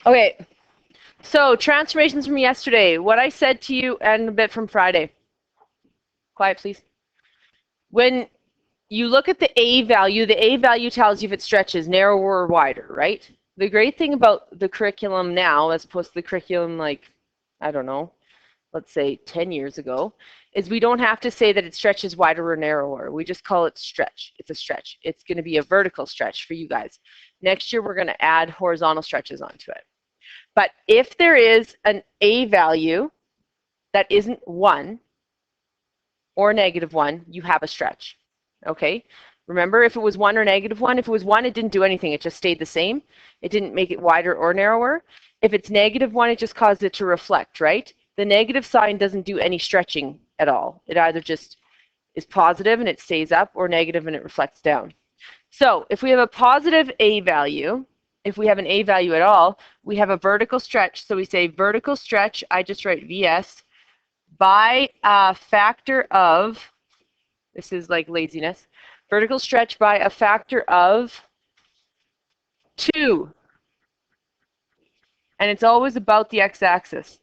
Okay, so transformations from yesterday. What I said to you and a bit from Friday. Quiet, please. When you look at the A value tells you if it stretches narrower or wider, right? The great thing about the curriculum now, as opposed to the curriculum like, I don't know, let's say 10 years ago, is we don't have to say that it stretches wider or narrower. We just call it stretch. It's a stretch. It's going to be a vertical stretch for you guys. Next year, we're going to add horizontal stretches onto it. But if there is an A value that isn't 1 or -1, you have a stretch. Okay? Remember, if it was 1 or -1, if it was 1, it didn't do anything. It just stayed the same. It didn't make it wider or narrower. If it's -1, it just caused it to reflect, right? The negative sign doesn't do any stretching at all. It either just is positive and it stays up, or negative and it reflects down. So if we have a positive A value, if we have an A value at all, we have a vertical stretch. So we say vertical stretch, I just write VS, by a factor of, this is like laziness, vertical stretch by a factor of 2. And it's always about the x-axis.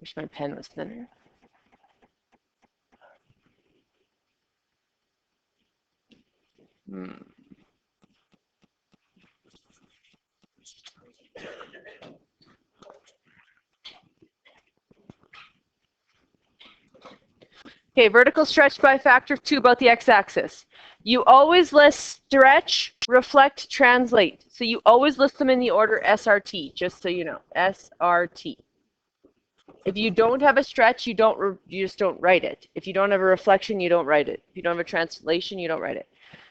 Wish my pen was thinner. Okay, vertical stretch by a factor of 2 about the x-axis. You always list stretch, reflect, translate. So you always list them in the order SRT, just so you know. SRT. If you don't have a stretch, you just don't write it. If you don't have a reflection, you don't write it. If you don't have a translation, you don't write it.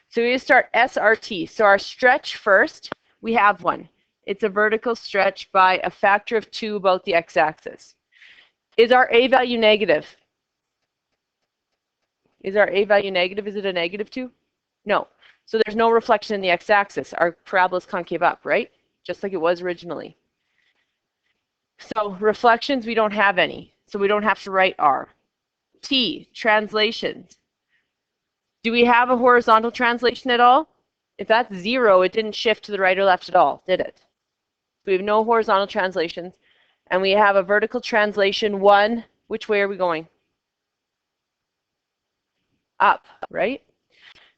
So we start SRT. So our stretch first, we have one. It's a vertical stretch by a factor of 2 about the x-axis. Is our A value negative? Is our A value negative? Is it a -2? No. So there's no reflection in the x-axis. Our parabola is concave up, right? Just like it was originally. So reflections, we don't have any. So we don't have to write R. T, translations. Do we have a horizontal translation at all? If that's 0, it didn't shift to the right or left at all, did it? So we have no horizontal translations. And we have a vertical translation 1. Which way are we going? Up, right?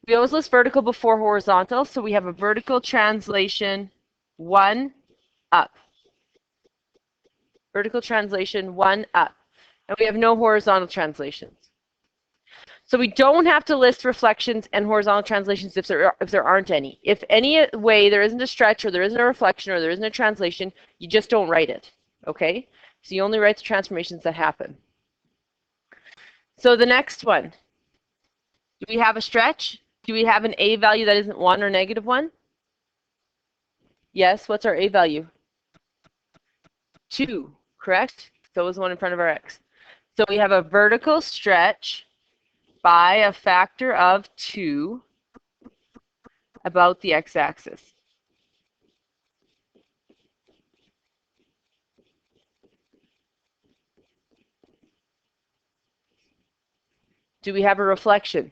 We always list vertical before horizontal, so we have a vertical translation 1 up. Vertical translation 1 up. And we have no horizontal translations. So we don't have to list reflections and horizontal translations if there aren't any. If any way there isn't a stretch or there isn't a reflection or there isn't a translation, you just don't write it. Okay? So you only write the transformations that happen. So the next one. Do we have a stretch? Do we have an A value that isn't 1 or -1? Yes, what's our A value? 2, correct? So is the one in front of our X. So we have a vertical stretch by a factor of 2 about the x-axis. Do we have a reflection?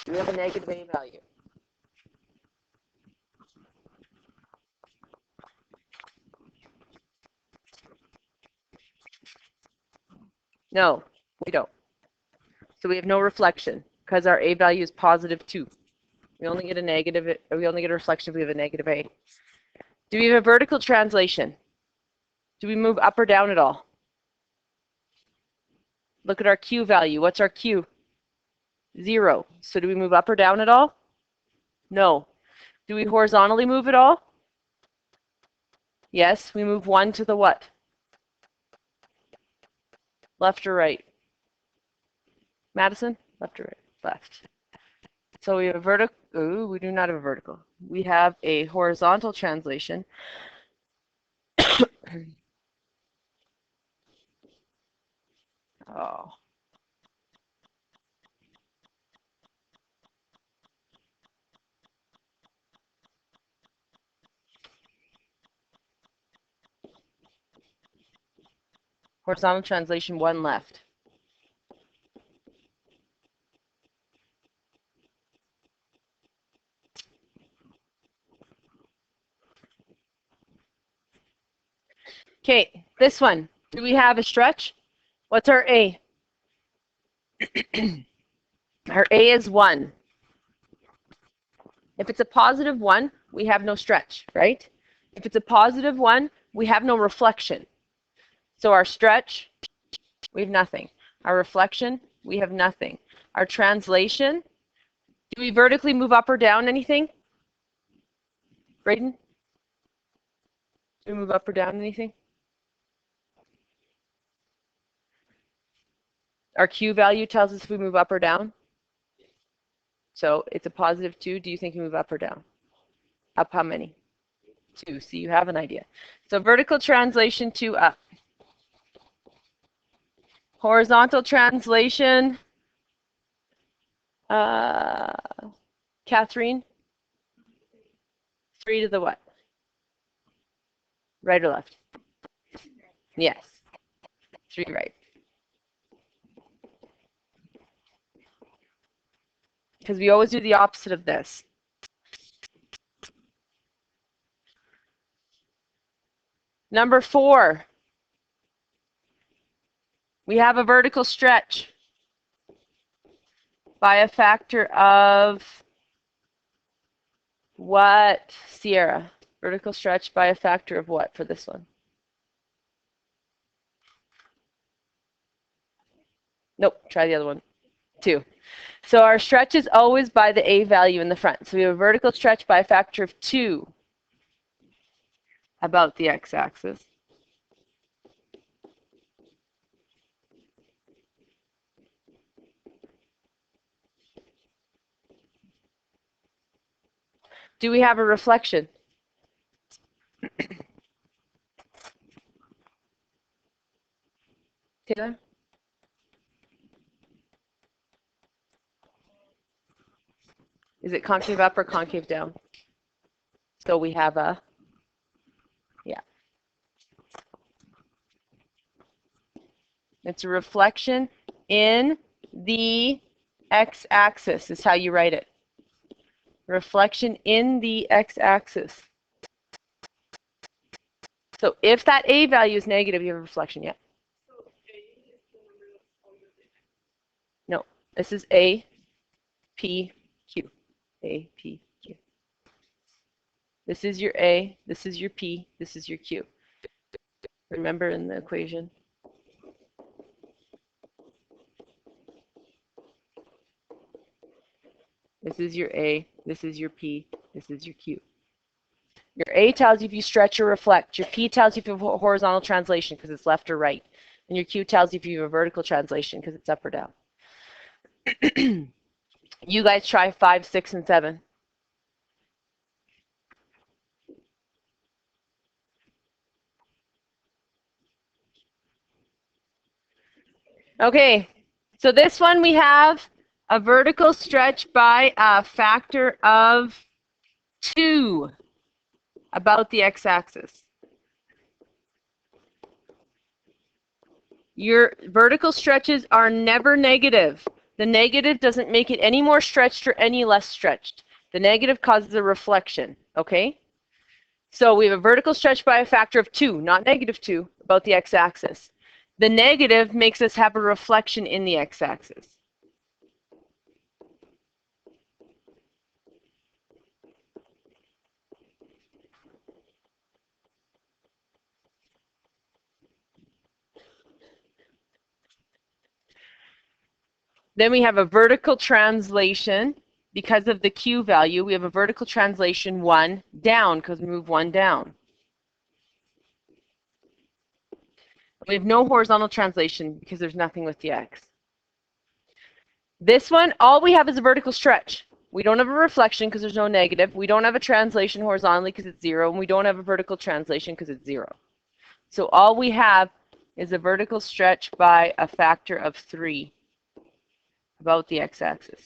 Do we have a negative A value? No, we don't. So we have no reflection because our A value is positive 2. We only get a reflection if we have a negative A. Do we have a vertical translation? Do we move up or down at all? Look at our Q value. What's our Q? 0. So do we move up or down at all? No. Do we horizontally move at all? Yes, we move 1 to the what? Left or right? Madison? Left or right? Left. So we have a vertical. Ooh, we do not have a vertical. We have a horizontal translation. Oh. Horizontal translation 1 left. Okay, this one. Do we have a stretch? What's our A? Our A is 1. If it's a positive 1, we have no stretch, right? If it's a positive 1, we have no reflection. So our stretch, we have nothing. Our reflection, we have nothing. Our translation, do we vertically move up or down anything? Braden? Do we move up or down anything? Our Q value tells us if we move up or down. So it's a positive 2. Do you think you move up or down? Up how many? 2. So you have an idea. So vertical translation 2 up. Horizontal translation, Catherine? 3 to the what? Right or left? Yes. 3 right. Because we always do the opposite of this. Number 4. We have a vertical stretch by a factor of what, Sierra? Vertical stretch by a factor of what for this one? Nope, try the other one. 2. So our stretch is always by the A value in the front. So we have a vertical stretch by a factor of 2 about the x-axis. Do we have a reflection? Taylor? Is it concave up or concave down? So we have a, yeah. It's a reflection in the x-axis is how you write it. Reflection in the x-axis. So if that A value is negative, you have a reflection, yeah? No, this is A, P, Q. A, P, Q. This is your A, this is your P, this is your Q. Remember in the equation? This is your A, this is your P, this is your Q. Your A tells you if you stretch or reflect. Your P tells you if you have a horizontal translation because it's left or right. And your Q tells you if you have a vertical translation because it's up or down. You guys try 5, 6, and 7. Okay, so this one we have a vertical stretch by a factor of 2 about the x-axis. Your vertical stretches are never negative. The negative doesn't make it any more stretched or any less stretched. The negative causes a reflection, okay? So we have a vertical stretch by a factor of 2, not negative 2, about the x-axis. The negative makes us have a reflection in the x-axis. Then we have a vertical translation. Because of the Q value, we have a vertical translation 1 down because we move 1 down. We have no horizontal translation because there's nothing with the X. This one, all we have is a vertical stretch. We don't have a reflection because there's no negative. We don't have a translation horizontally because it's 0. And we don't have a vertical translation because it's 0. So all we have is a vertical stretch by a factor of 3 about the x-axis.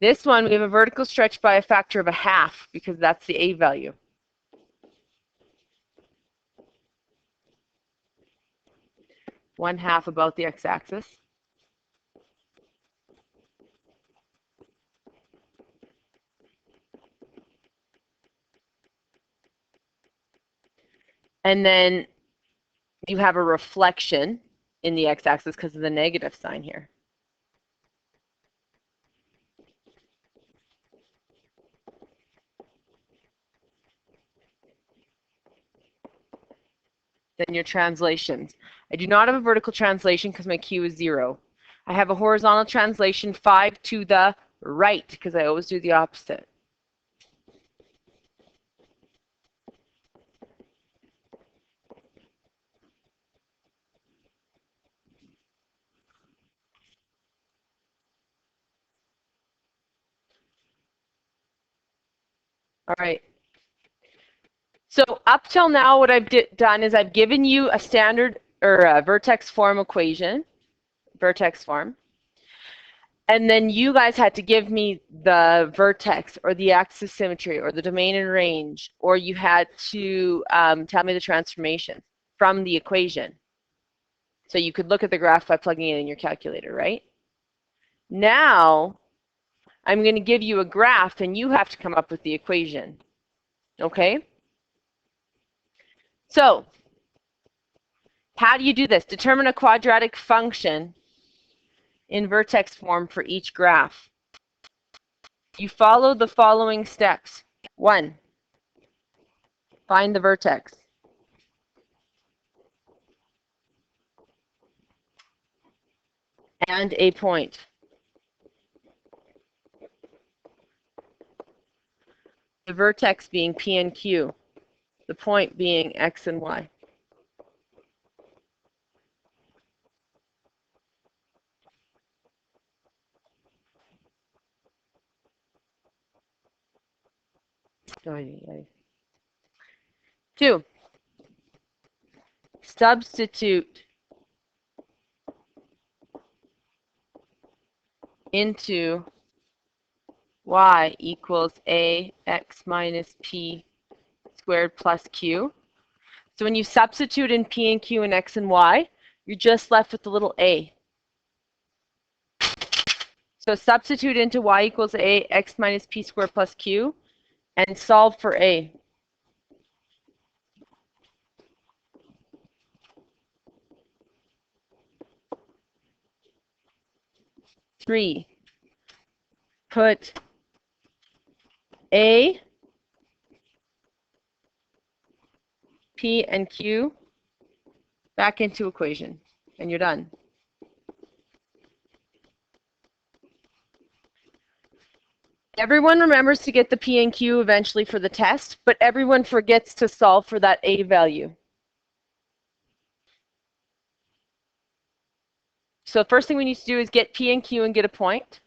This one, we have a vertical stretch by a factor of 1/2 because that's the A value. One-half about the x-axis. And then you have a reflection in the x-axis because of the negative sign here. Then your translations. I do not have a vertical translation because my Q is 0. I have a horizontal translation 5 to the right because I always do the opposite. All right. So up till now, what I've done is I've given you a standard or a vertex form equation, vertex form. And then you guys had to give me the vertex or the axis symmetry or the domain and range, or you had to tell me the transformation from the equation. So you could look at the graph by plugging it in your calculator, right? Now, I'm going to give you a graph and you have to come up with the equation. Okay? So, how do you do this? Determine a quadratic function in vertex form for each graph. You follow the following steps. 1, find the vertex. And a point. The vertex being P and Q. The point being X and Y. Two, substitute into y equals ax minus p squared plus q. So when you substitute in p and q and x and y, you're just left with the little a. So substitute into y equals ax minus p squared plus q and solve for a. Three, put a, p, and q back into equation, and you're done. Everyone remembers to get the p and q eventually for the test, but everyone forgets to solve for that a value. So the first thing we need to do is get p and q and get a point.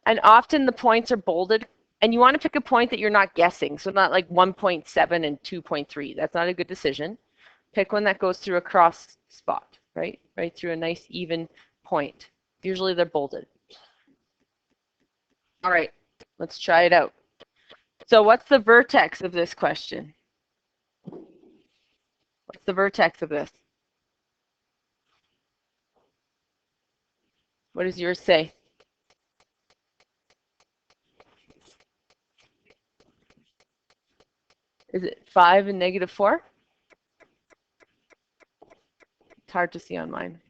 And often the points are bolded, and you want to pick a point that you're not guessing, so not like 1.7 and 2.3. That's not a good decision. Pick one that goes through a cross spot, right? Right through a nice even point. Usually they're bolded. All right, let's try it out. So what's the vertex of this question? What's the vertex of this? What does yours say? Is it 5 and -4? It's hard to see on mine.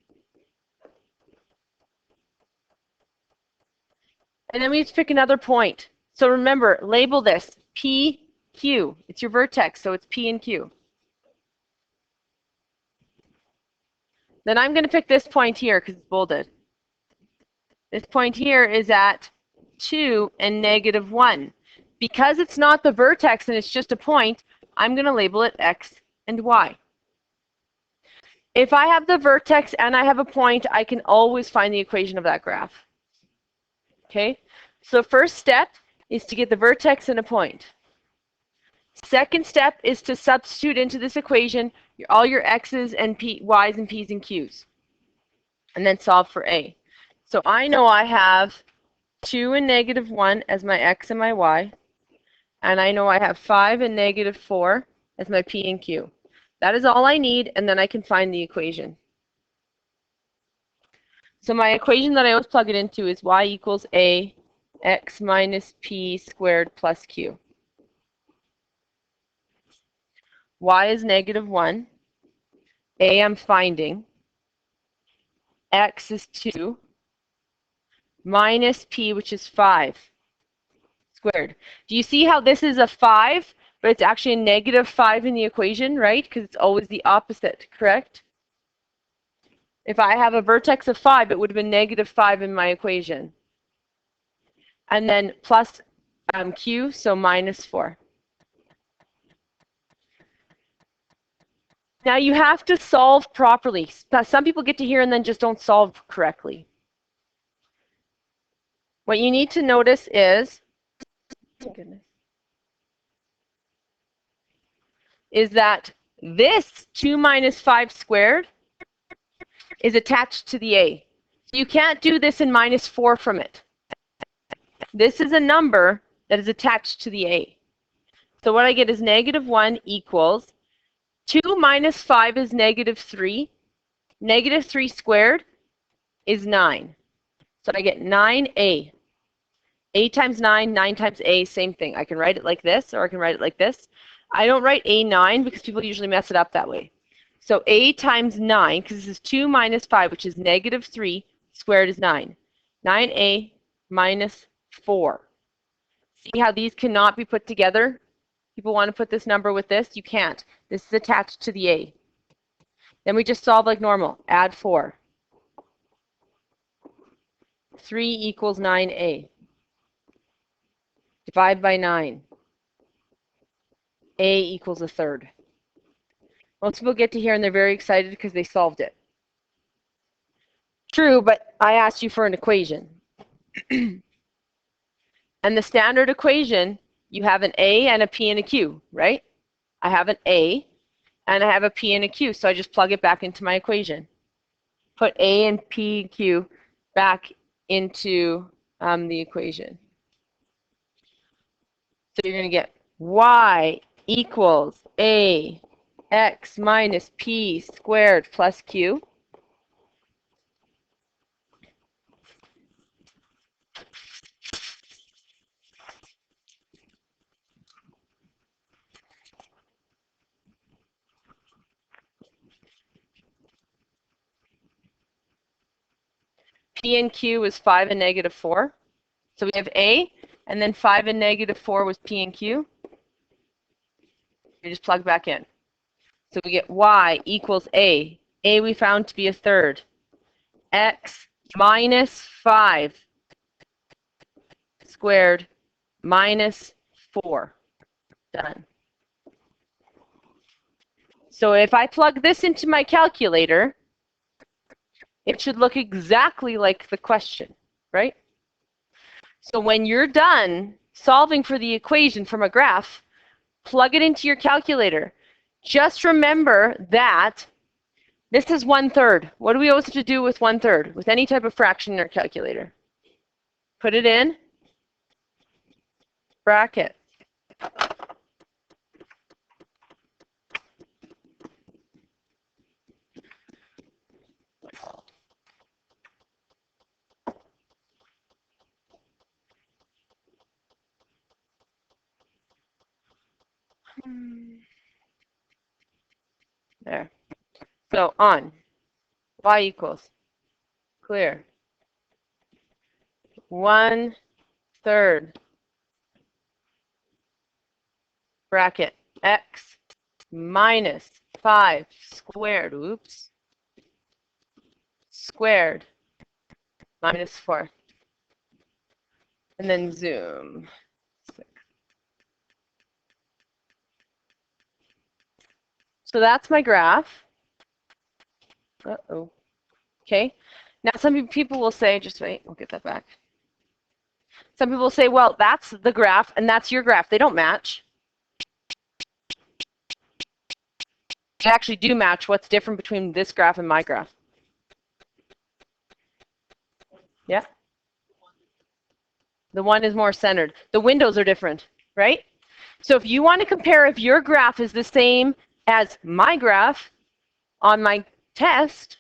And then we have to pick another point. So remember, label this P, Q. It's your vertex, so it's P and Q. Then I'm going to pick this point here because it's bolded. This point here is at 2 and -1. Because it's not the vertex and it's just a point, I'm going to label it X and Y. If I have the vertex and I have a point, I can always find the equation of that graph. Okay, so first step is to get the vertex and a point. Second step is to substitute into this equation all your x's and y's and p's and q's, and then solve for a. So I know I have 2 and negative 1 as my x and my y. And I know I have 5 and negative 4 as my p and q. That is all I need, and then I can find the equation. So my equation that I always plug it into is y equals a x minus p squared plus q. Y is negative 1. A I'm finding. X is 2. Minus p, which is 5 squared. Do you see how this is a 5, but it's actually a negative 5 in the equation, right? Because it's always the opposite, correct? If I have a vertex of 5, it would have been negative 5 in my equation. And then plus q, so minus 4. Now you have to solve properly. Some people get to here and then just don't solve correctly. What you need to notice is, oh goodness, is that this 2 minus 5 squared is attached to the a. You can't do this in minus 4 from it. This is a number that is attached to the a. So what I get is negative 1 equals 2 minus 5 is negative 3. Negative 3 squared is 9. So I get 9a. A times 9, 9 times a, same thing. I can write it like this, or I can write it like this. I don't write a9 because people usually mess it up that way. So a times 9, because this is 2 minus 5, which is negative 3, squared is 9. 9a minus 4. See how these cannot be put together? People want to put this number with this. You can't. This is attached to the a. Then we just solve like normal. Add 4. 3 equals 9a. Divide by 9. A equals a third. Most people get to here and they're very excited because they solved it. True, but I asked you for an equation. And the standard equation, you have an A and a P and a Q, right? I have an A and I have a P and a Q, so I just plug it back into my equation. Put A and P and Q back into the equation. So you're going to get y equals a x minus p squared plus q. P and q is 5 and negative 4. So we have a, and then 5 and negative 4 was p and q. We just plug back in. So we get y equals a. A we found to be a third. X minus 5 squared minus 4. Done. So if I plug this into my calculator, it should look exactly like the question, right? So when you're done solving for the equation from a graph, plug it into your calculator. Just remember that this is 1/3. What do we always have to do with 1/3? With any type of fraction in our calculator? Put it in bracket. There. So on y equals clear 1/3 bracket x minus 5 squared, oops, squared minus 4. And then zoom. So that's my graph. Uh-oh. Okay. Now some people will say, just wait, we'll get that back. Some people will say, well, that's the graph and that's your graph. They don't match. They actually do match. What's different between this graph and my graph? Yeah. The 1 is more centered. The windows are different, right? So if you want to compare if your graph is the same as my graph on my test,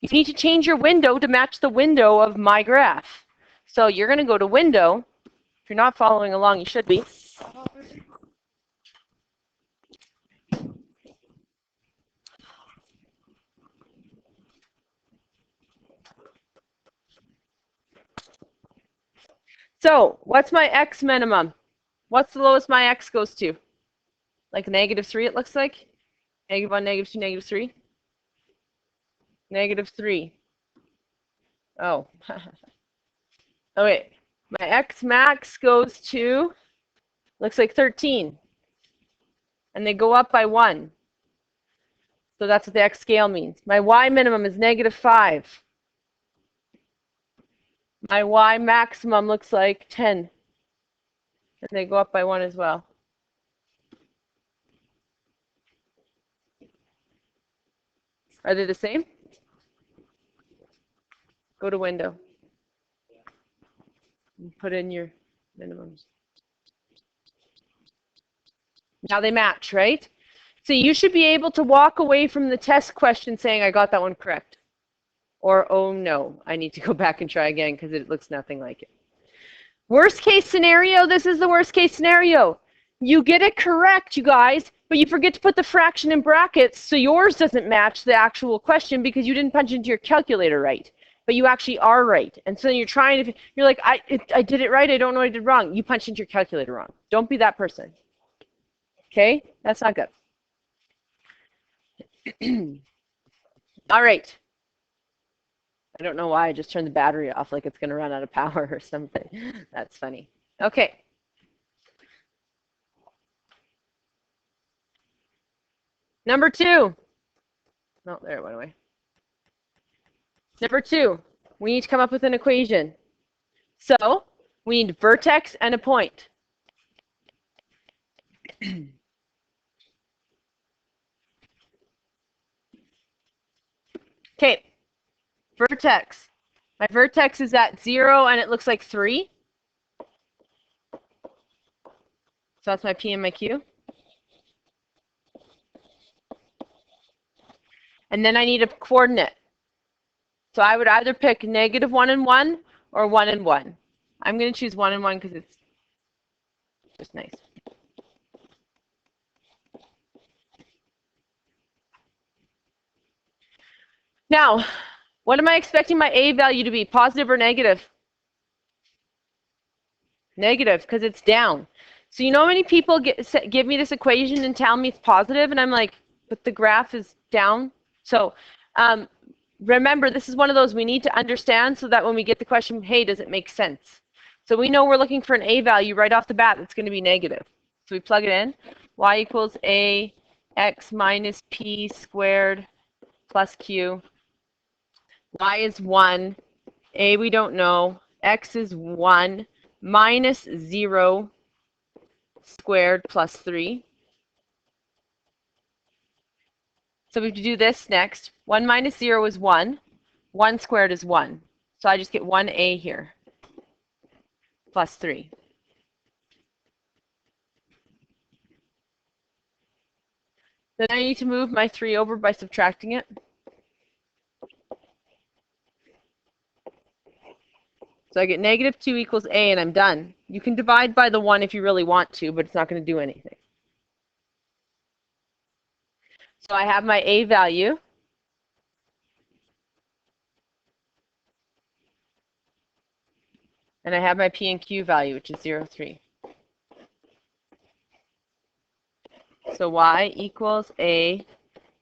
you need to change your window to match the window of my graph. So you're going to go to window. If you're not following along, you should be. So what's my x minimum? What's the lowest my x goes to? Like -3, it looks like. -1, -2, -3. -3. Oh. Oh, wait. My x max goes to, looks like 13. And they go up by 1. So that's what the x scale means. My y minimum is -5. My y maximum looks like 10. And they go up by 1 as well. Are they the same? Go to window. And put in your minimums. Now they match, right? So you should be able to walk away from the test question saying, I got that one correct. Or, oh no, I need to go back and try again because it looks nothing like it. Worst case scenario, this is the worst case scenario. You get it correct, you guys, but you forget to put the fraction in brackets, so yours doesn't match the actual question because you didn't punch into your calculator right. But you actually are right. And so you're trying to, you're like, I did it right, I don't know what I did wrong. You punched into your calculator wrong. Don't be that person. Okay? That's not good. All right. I don't know why I just turned the battery off like it's going to run out of power or something. That's funny. Okay. Number 2. No, there it went away. Number 2, we need to come up with an equation. So we need vertex and a point. Okay, vertex. My vertex is at 0 and it looks like 3. So that's my P and my Q. And then I need a coordinate. So I would either pick -1 and 1 or 1 and 1. I'm going to choose 1 and 1 because it's just nice. Now, what am I expecting my A value to be? Positive or negative? Negative, because it's down. So you know how many people give me this equation and tell me it's positive, and I'm like, but the graph is down? So remember, this is one of those we need to understand so that when we get the question, hey, does it make sense? So we know we're looking for an A value right off the bat that's going to be negative. So we plug it in. Y equals A x minus P squared plus Q. Y is 1. A we don't know. X is 1 minus 0 squared plus 3. So we have to do this next. 1 minus 0 is 1. 1 squared is 1. So I just get 1A here plus 3. Then I need to move my 3 over by subtracting it. So I get -2 equals A, and I'm done. You can divide by the 1 if you really want to, but it's not going to do anything. So I have my A value. And I have my P and Q value, which is 0, 3. So Y equals A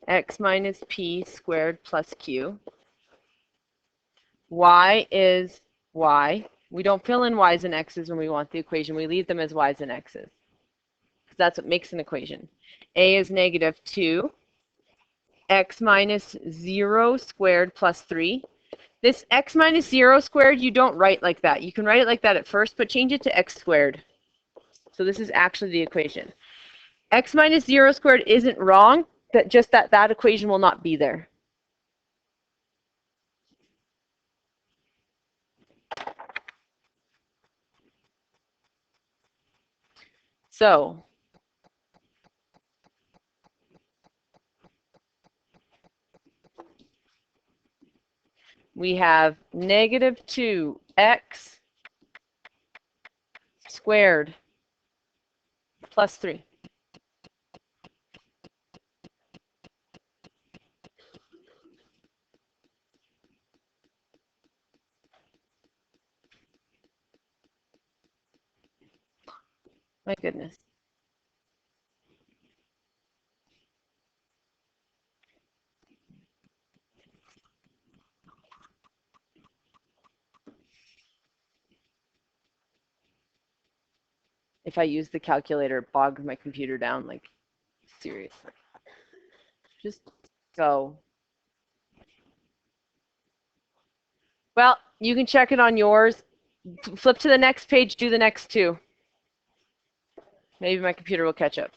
x minus P squared plus Q. Y is Y. We don't fill in Y's and X's when we want the equation. We leave them as Y's and X's. Because that's what makes an equation. A is -2. X minus 0 squared plus 3. This x minus 0 squared, you don't write like that. You can write it like that at first, but change it to x squared. So this is actually the equation. X minus 0 squared isn't wrong, but just that equation will not be there. So we have negative 2x squared plus 3. My goodness. If I use the calculator, it bogs my computer down, like, seriously. Just go. Well, you can check it on yours. Flip to the next page, do the next two. Maybe my computer will catch up.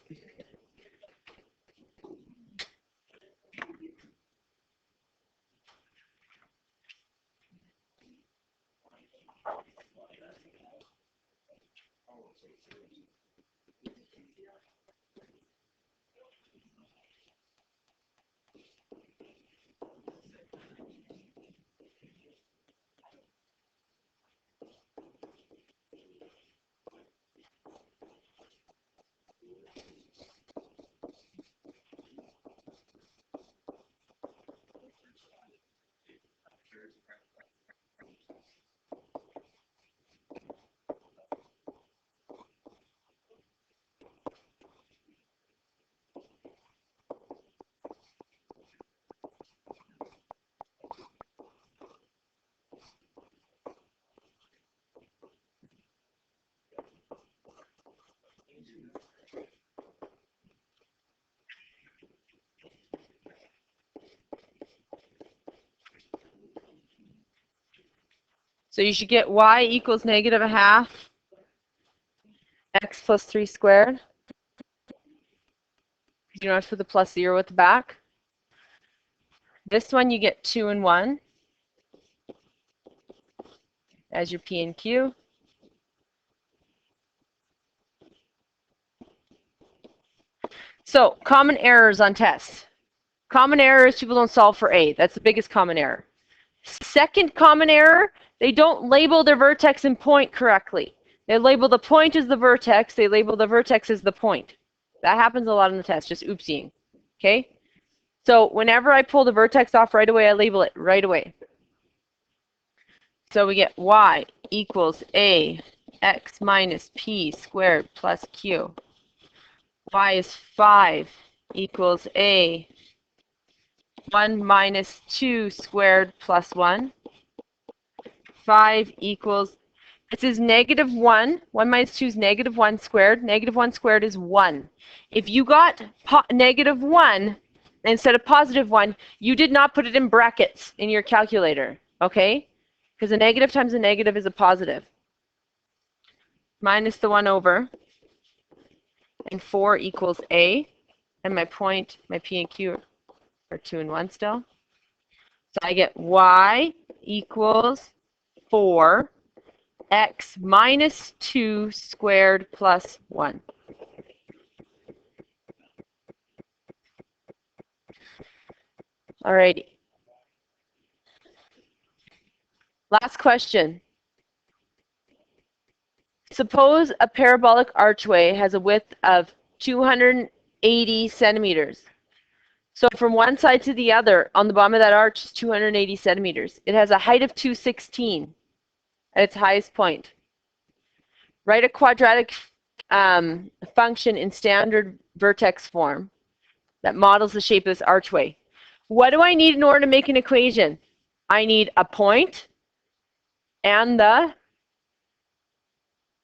So you should get y equals negative a half x plus 3 squared. You don't have to put the plus 0 at the back. This one you get 2 and 1 as your P and Q. So common errors on tests. Common error is people don't solve for A. That's the biggest common error. Second common error, they don't label their vertex and point correctly. They label the point as the vertex. They label the vertex as the point. That happens a lot in the test, just oopsing. Okay? So whenever I pull the vertex off right away, I label it right away. So we get y equals a x minus p squared plus q. Y is 5 equals a 1 minus 2 squared plus 1. 5 equals, this is negative 1. 1 minus 2 is negative 1 squared. Negative 1 squared is 1. If you got negative 1 instead of positive 1, you did not put it in brackets in your calculator, okay? Because a negative times a negative is a positive. Minus the 1 over. And 4 equals a. And my point, my p and q are 2 and 1 still. So I get y equals 4 x minus 2 squared plus 1. Alrighty. Last question. Suppose a parabolic archway has a width of 280 centimeters. So from one side to the other, on the bottom of that arch is 280 centimeters. It has a height of 216 at its highest point. Write a quadratic function in standard vertex form that models the shape of this archway. What do I need in order to make an equation? I need a point and the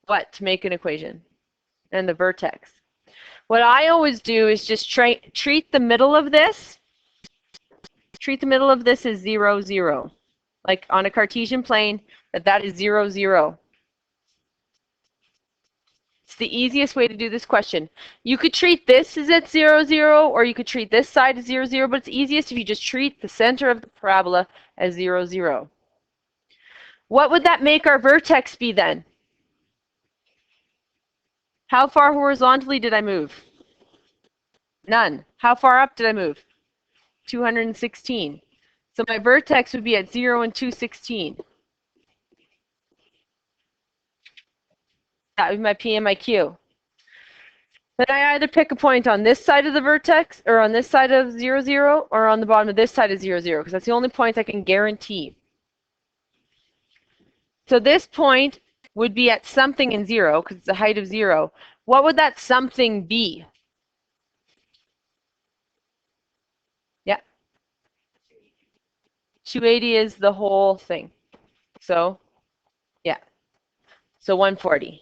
what to make an equation? And the vertex. What I always do is just treat the middle of this. Treat the middle of this as 0, 0. Like on a Cartesian plane, that is 0, 0. It's the easiest way to do this question. You could treat this as at 0, 0, or you could treat this side as 0, 0, but it's easiest if you just treat the center of the parabola as 0, 0. What would that make our vertex be then? How far horizontally did I move? None. How far up did I move? 216. So my vertex would be at 0 and 216. That would be my P and my Q. Then I either pick a point on this side of the vertex, or on this side of 0, 0, or on the bottom of this side of 0, 0, because that's the only point I can guarantee. So this point would be at something in 0, because it's a height of 0. What would that something be? Yeah. 280 is the whole thing. So, yeah. So 140.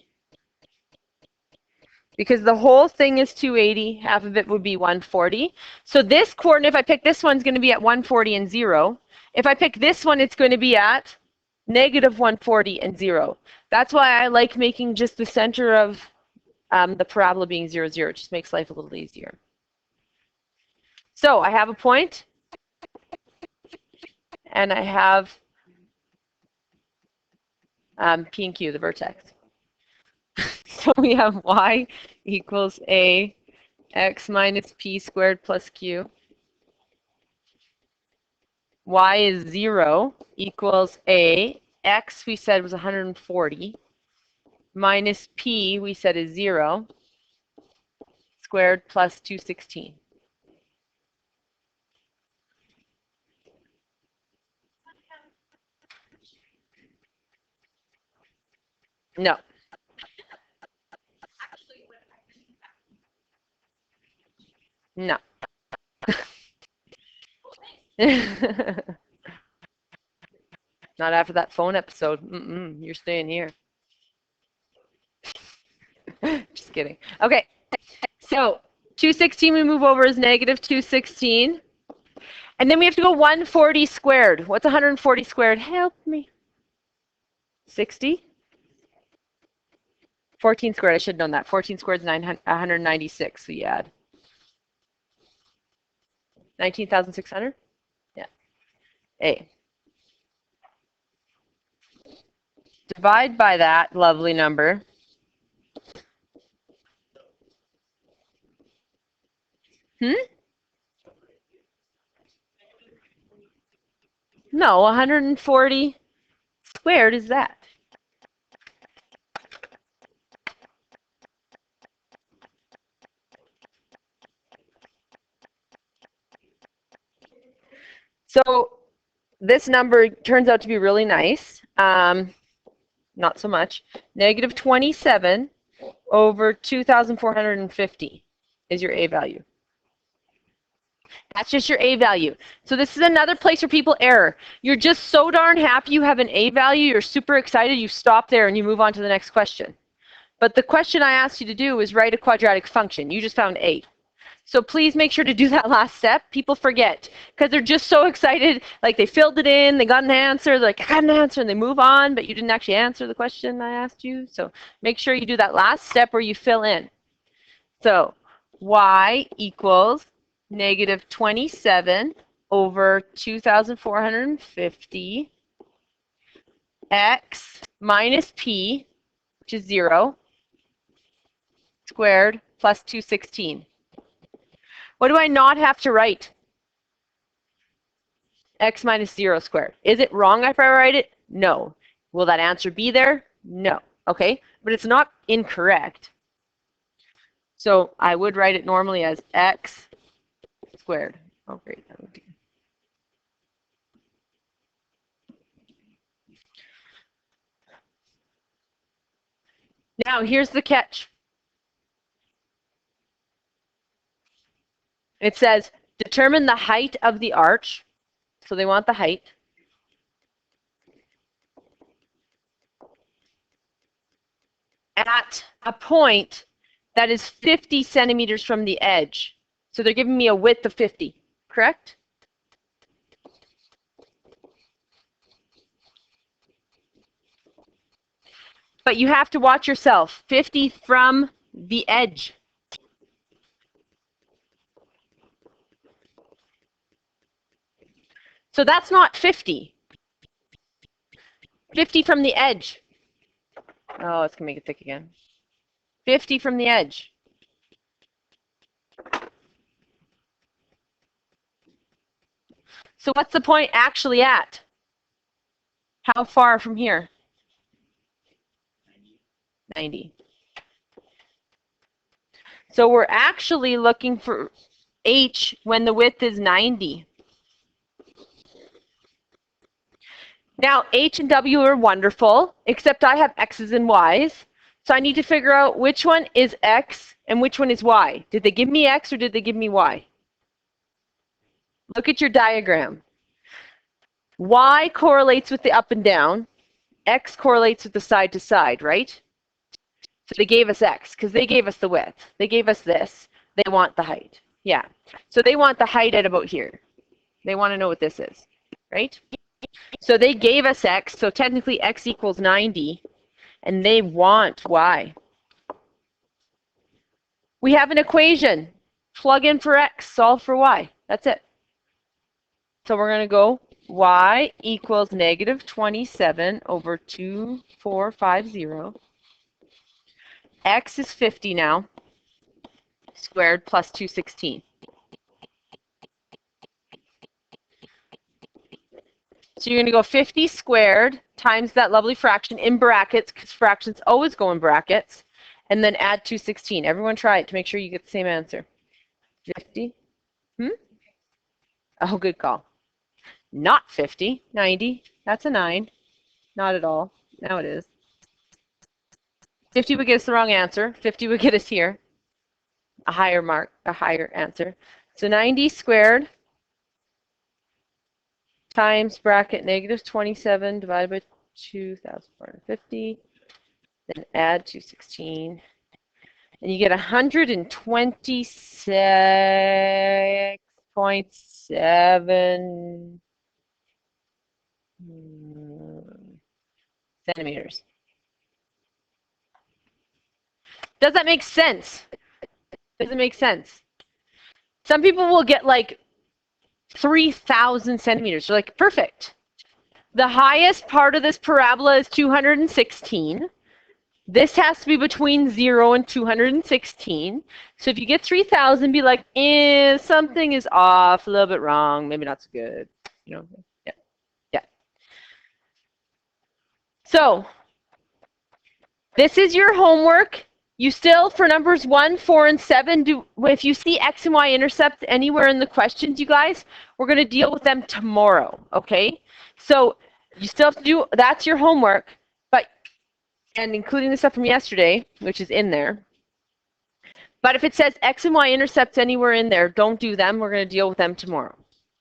Because the whole thing is 280, half of it would be 140. So this coordinate, if I pick this one, is going to be at 140 and 0. If I pick this one, it's going to be at negative 140 and 0. That's why I like making just the center of the parabola being 0, 0. It just makes life a little easier. So I have a point, and I have P and Q, the vertex. So we have y equals a x minus p squared plus q. Y is 0 equals a x we said was 140 minus p we said is 0 squared plus 216. No. No. Not after that phone episode. You're staying here. Just kidding. Okay. So 216 we move over is negative 216. And then we have to go 140 squared. What's 140 squared? Help me. 60? 14 squared. I should have known that. 14 squared is 196. So you add 19,600? Yeah. A. Divide by that lovely number. No, 140 squared is that. So this number turns out to be really nice. Not so much. Negative 27 over 2,450 is your A value. That's just your A value. So this is another place where people error. You're just so darn happy you have an A value, you're super excited, you stop there and you move on to the next question. But the question I asked you to do is write a quadratic function. You just found A. So please make sure to do that last step. People forget because they're just so excited, like they filled it in, they got an answer, they're like, I got an answer, and they move on, but you didn't actually answer the question I asked you. So make sure you do that last step where you fill in. So y equals negative 27 over 2,450 x minus p, which is 0, squared plus 216. What do I not have to write? X minus 0 squared. Is it wrong if I write it? No. Will that answer be there? No. Okay, but it's not incorrect. So I would write it normally as x squared. Oh, great. Now, here's the catch. It says, determine the height of the arch. So they want the height. At a point that is 50 centimeters from the edge. So they're giving me a width of 50, correct? But you have to watch yourself. 50 from the edge. So that's not 50. 50 from the edge. Oh, it's going to make it thick again. 50 from the edge. So what's the point actually at? How far from here? 90. So we're actually looking for h when the width is 90. Now, h and w are wonderful, except I have x's and y's. So I need to figure out which one is x and which one is y. Did they give me x or did they give me y? Look at your diagram. Y correlates with the up and down. X correlates with the side to side, right? So they gave us x because they gave us the width. They gave us this. They want the height. Yeah. So they want the height at about here. They want to know what this is, right? So they gave us x. So technically x equals 90. And they want y. We have an equation. Plug in for x, solve for y. That's it. So we're going to go y equals negative 27 over 2450. X is 50 now, squared plus 216. So you're going to go 50 squared times that lovely fraction in brackets, because fractions always go in brackets, and then add 216. Everyone try it to make sure you get the same answer. 50? Oh, good call. Not 50, 90. That's a 9. Not at all. Now it is. 50 would get us the wrong answer. 50 would get us here. A higher mark, a higher answer. So 90 squared times bracket negative 27 divided by 2,450. Then add 216. And you get 126.7 centimeters. Does that make sense? Does it make sense? Some people will get like 3,000 centimeters. They're like, perfect. The highest part of this parabola is 216. This has to be between 0 and 216. So if you get 3,000, be like, something is off, a little bit wrong, maybe not so good. You know, yeah. So this is your homework. You still, for numbers 1, 4, and 7, if you see x and y intercepts anywhere in the questions, you guys, we're going to deal with them tomorrow, okay? So you still have to do, that's your homework, and including the stuff from yesterday, which is in there. But if it says x and y intercepts anywhere in there, don't do them. We're going to deal with them tomorrow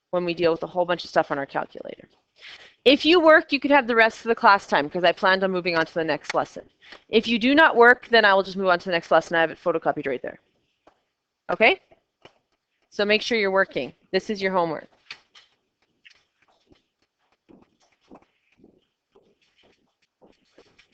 when we deal with a whole bunch of stuff on our calculator. If you work, you could have the rest of the class time because I planned on moving on to the next lesson. If you do not work, then I will just move on to the next lesson. I have it photocopied right there. Okay? So make sure you're working. This is your homework.